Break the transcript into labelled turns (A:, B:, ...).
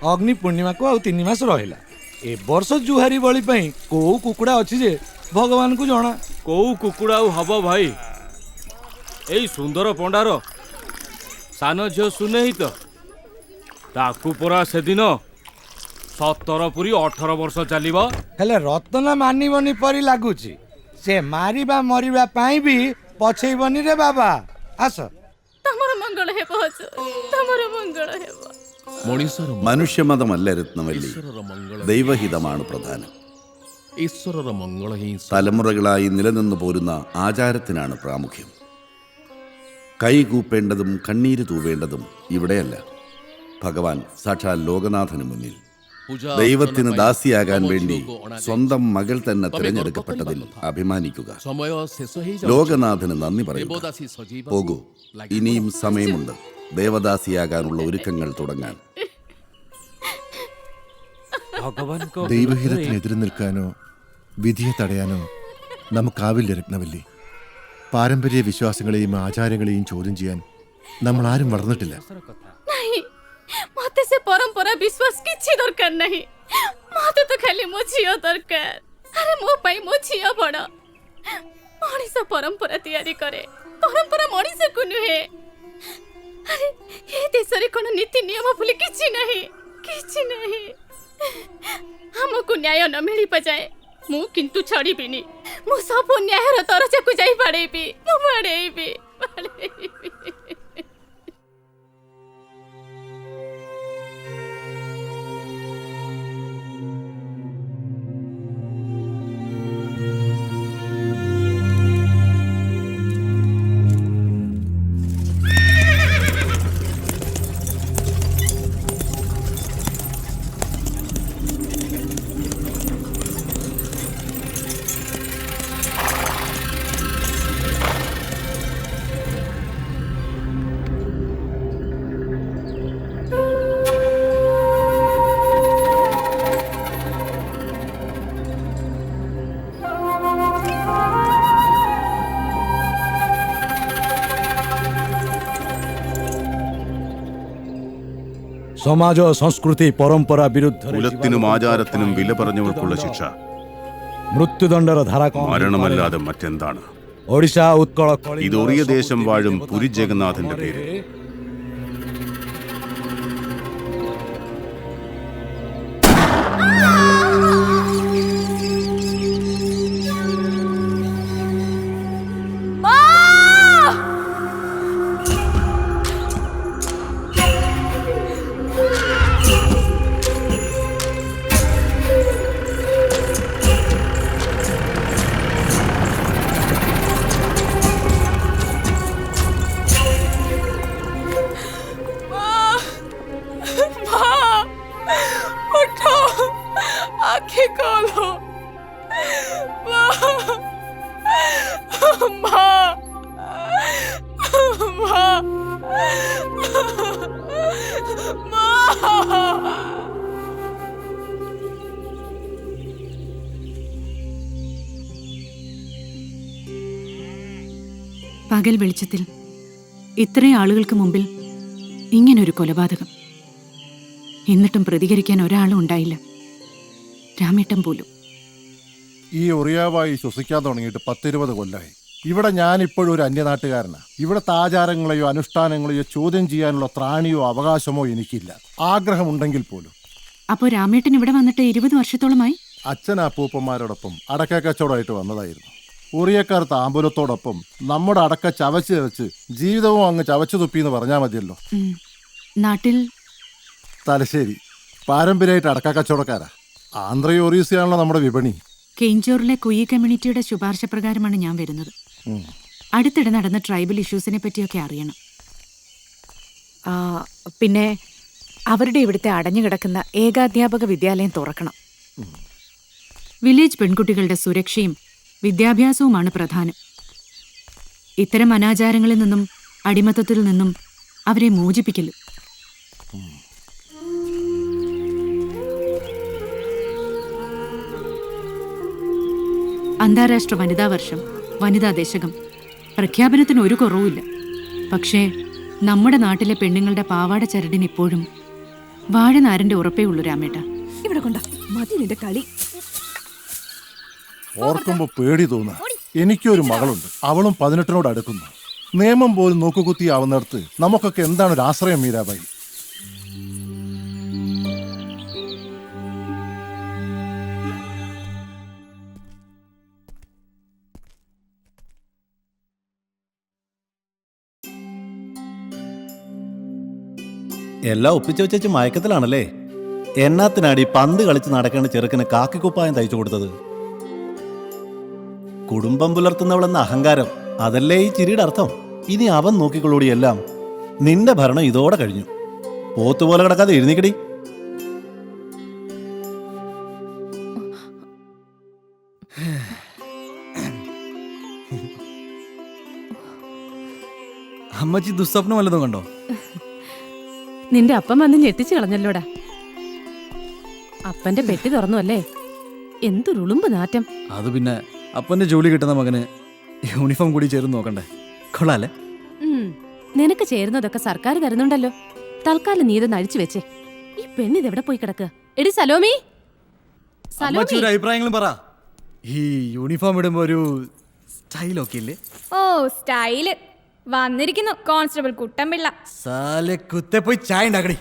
A: अग्नि पूर्णिमा को आउ 3 मास रहिला। ए वर्ष जुहारी बळी पई को कुकुडा अछि जे भगवान को जणा।
B: को कुकुडा हब भाई एई सुंदर पंडार सान झियो सुने ही तो ताकू परा से दिन 17 पुरी 18 वर्ष चलिबा।
A: हेले रत्न मानिबनी परी लागुची से मारिबा मरिबा पाई भी पछेइबनी रे बाबा। आस
C: तमर मंगल हे पहुंच तमर मंगल हेबो।
D: മനുഷ്യമതമല്ല രത്നവല്ലി, ദൈവഹിതമാണ് പ്രധാനം. തലമുറകളായി നിലനിന്നു പോരുന്ന ആചാരത്തിനാണ് പ്രാമുഖ്യം. കൈകൂപ്പേണ്ടതും കണ്ണീര് തൂവേണ്ടതും ഇവിടെയല്ല, ഭഗവാൻ സാക്ഷാൽ ലോകനാഥന് മുന്നിൽ. ദൈവത്തിന് ദാസിയാകാൻ വേണ്ടി സ്വന്തം മകൾ തന്നെ തിരഞ്ഞെടുക്കപ്പെട്ടതിൽ അഭിമാനിക്കുക. ലോകനാഥന് നന്ദി പറയുക. പോകൂ, ഇനിയും സമയമുണ്ട് ദേവദാസിയാകാനുള്ള ഒരുക്കങ്ങൾ തുടങ്ങാൻ.
E: ദൈവഹിതത്തിനെതിരെ നിൽക്കാനോ വിധിയെ തടയാനോ നമുക്കാവില്ല രത്നവല്ലി. പാരമ്പര്യ വിശ്വാസങ്ങളെയും ആചാരങ്ങളെയും ചോദ്യം ചെയ്യാൻ നമ്മൾ ആരും വളർന്നിട്ടില്ല.
C: मते से परंपरा विश्वास किछि दरकार नहीं। मते तो खाली मो झियो दरकार। अरे मो पई मो झियो बड़ मनीष परंपरा तैयारी करे, परंपरा मनीष को नुहे। अरे ये देश रे कोन नीति नियम भूली किछि नहीं। हमको न्याय न मिली पजाए मु किंतु छड़ी बिनी मु सब न्याय रो तरजा को जाई पड़ेबी मु पड़ेबी।
A: സമാജ സംസ്കൃതി പരമ്പര വിരുദ്ധ
F: കുലത്തിനും ആചാരത്തിനും വില പറഞ്ഞവർക്കുള്ള ശിക്ഷ
A: മൃത്യുദണ്ഡര ധാര
F: മരണമല്ലാതെ മറ്റെന്താണ്?
A: ഒഡീഷ ഉത്കള
F: ഇത് ഒറിയ ദേശം വാഴും പുരി ജഗന്നാഥന്റെ പേര്.
G: പകൽ വെളിച്ചത്തിൽ ഇത്രയും ആളുകൾക്ക് മുമ്പിൽ ഇങ്ങനൊരു കൊലപാതകം. എന്നിട്ടും പ്രതികരിക്കാൻ ഒരാളും ഉണ്ടായില്ല, രാമേട്ടൻ പോലും.
E: ഈ ഒറിയാവായി ശ്വസിക്കാൻ തുടങ്ങിയിട്ട് 10-20 കൊല്ലമായി. ഇവിടെ ഞാനിപ്പോഴും ഒരു അന്യനാട്ടുകാരനാണ്. ഇവിടുത്തെ ആചാരങ്ങളെയോ അനുഷ്ഠാനങ്ങളെയോ ചോദ്യം ചെയ്യാനുള്ള ത്രാണിയോ അവകാശമോ എനിക്കില്ല, ആഗ്രഹമുണ്ടെങ്കിൽ പോലും.
G: അപ്പോൾ രാമേട്ടൻ ഇവിടെ വന്നിട്ട് 20 വർഷത്തോളമായി?
E: അച്ഛൻ അപ്പൂപ്പന്മാരോടൊപ്പം അടക്ക കച്ചവടമായിട്ട് വന്നതായിരുന്നു. ഒറിയക്കാർ താമ്പൂലത്തോടൊപ്പം നമ്മുടെ അടക്ക ചവച്ച് ജീവിതവും അങ്ങ് ചവച്ചു തുപ്പിന്ന് പറഞ്ഞാൽ മതിയല്ലോ.
G: നാട്ടിൽ
E: തലശ്ശേരി പാരമ്പര്യമായിട്ട് അടക്ക കച്ചവടക്കാരാ. ആന്ധ്രയും ഒറീസയാണല്ലോ നമ്മുടെ വിപണി.
G: കെയിഞ്ചോറിലെ കുയി കമ്മ്യൂണിറ്റിയുടെ ശുപാർശ പ്രകാരമാണ് ഞാൻ വരുന്നത്. അടുത്തിടെ നടന്ന ട്രൈബൽ ഇഷ്യൂസിനെ പറ്റിയൊക്കെ അറിയണം. പിന്നെ അവരുടെ ഇവിടുത്തെ അടഞ്ഞുകിടക്കുന്ന ഏകാധ്യാപക വിദ്യാലയം തുറക്കണം. വില്ലേജ് പെൺകുട്ടികളുടെ സുരക്ഷയും വിദ്യാഭ്യാസവുമാണ് പ്രധാനം. ഇത്തരം അനാചാരങ്ങളിൽ നിന്നും അടിമത്തത്തിൽ നിന്നും അവരെ മോചിപ്പിക്കലും. അന്താരാഷ്ട്ര വനിതാ വർഷം, വനിതാ ദശകം പ്രഖ്യാപനത്തിന് ഒരു കുറവുമില്ല. പക്ഷേ നമ്മുടെ നാട്ടിലെ പെണ്ണുങ്ങളുടെ പാവാട ചരടിന് ഇപ്പോഴും വാഴനാരന്റെ ഉറപ്പേ ഉള്ളൂ രാമേട്ട.
H: ഇവിടെ കൊണ്ട മതി നിന്റെ കളി.
E: ഓർക്കുമ്പോ പേടി തോന്നുക. എനിക്കൊരു മകളുണ്ട്, അവളും 18 അടുക്കുന്നു. നിയമം പോലും നോക്കുകുത്തിയാവുന്നിടത്ത് നമുക്കൊക്കെ എന്താണ് ഒരു ആശ്രയം മീരാബായി?
I: എല്ലാം ഒപ്പിച്ചു വെച്ചു മയക്കത്തിലാണല്ലേ? എന്നാത്തിനാടി പന്ത് കളിച്ച് നടക്കേണ്ട ചെറുക്കന് കാക്കിക്കുപ്പായം തയ്ച്ചു കൊടുത്തത്? കുടുംബം പുലർത്തുന്നവളെന്ന അഹങ്കാരം, അതല്ലേ ഈ ചിരിയുടെ അർത്ഥം? ഇനി അവൻ നോക്കിക്കൊള്ളൂടിയെല്ലാം. നിന്റെ ഭരണം ഇതോടെ കഴിഞ്ഞു. പോത്തുപോലെ കിടക്കാതെ എഴുന്നേക്കടി.
J: അമ്മച്ചി ദുസ്വപ്നം വല്ലതും കണ്ടോ?
H: നിന്റെ അപ്പം വന്ന് ഞെട്ടിച്ചു കളഞ്ഞല്ലോടാ. അപ്പന്റെ പെട്ടി തുറന്നു അല്ലേ? എന്തൊരു ഉളുമ്പ് നാറ്റം.
J: അത് പിന്നെ അപ്പന്റെ ജോലി കിട്ടുന്ന മകന് യൂണിഫോം കൂടി ചേർന്ന് നോക്കണ്ടേ? കൊള്ളാല്ലേ?
H: നിനക്ക് ചേരുന്നതൊക്കെ സർക്കാർ തരുന്നുണ്ടല്ലോ. തൽക്കാലം നീ ഇതൊന്ന് അഴിച്ചു വെച്ചേ. ഈ പെണ്ണിതെവിടെ പോയി കിടക്കുക? എടി സലോമി,
J: അമ്മച്ചി ഒരു അഭിപ്രായങ്ങളും പറ. ഈ യൂണിഫോം ഇടുമ്പോ ഒരു സ്റ്റൈലൊക്കെ ഇല്ലേ?
K: ഓ സ്റ്റൈല് വന്നിരിക്കുന്നു കോൺസ്റ്റബിൾ കുട്ടമ്പിള്ള.
J: സാലെ കുത്തെ പോയി ചായ ഉണ്ടാക്കടി.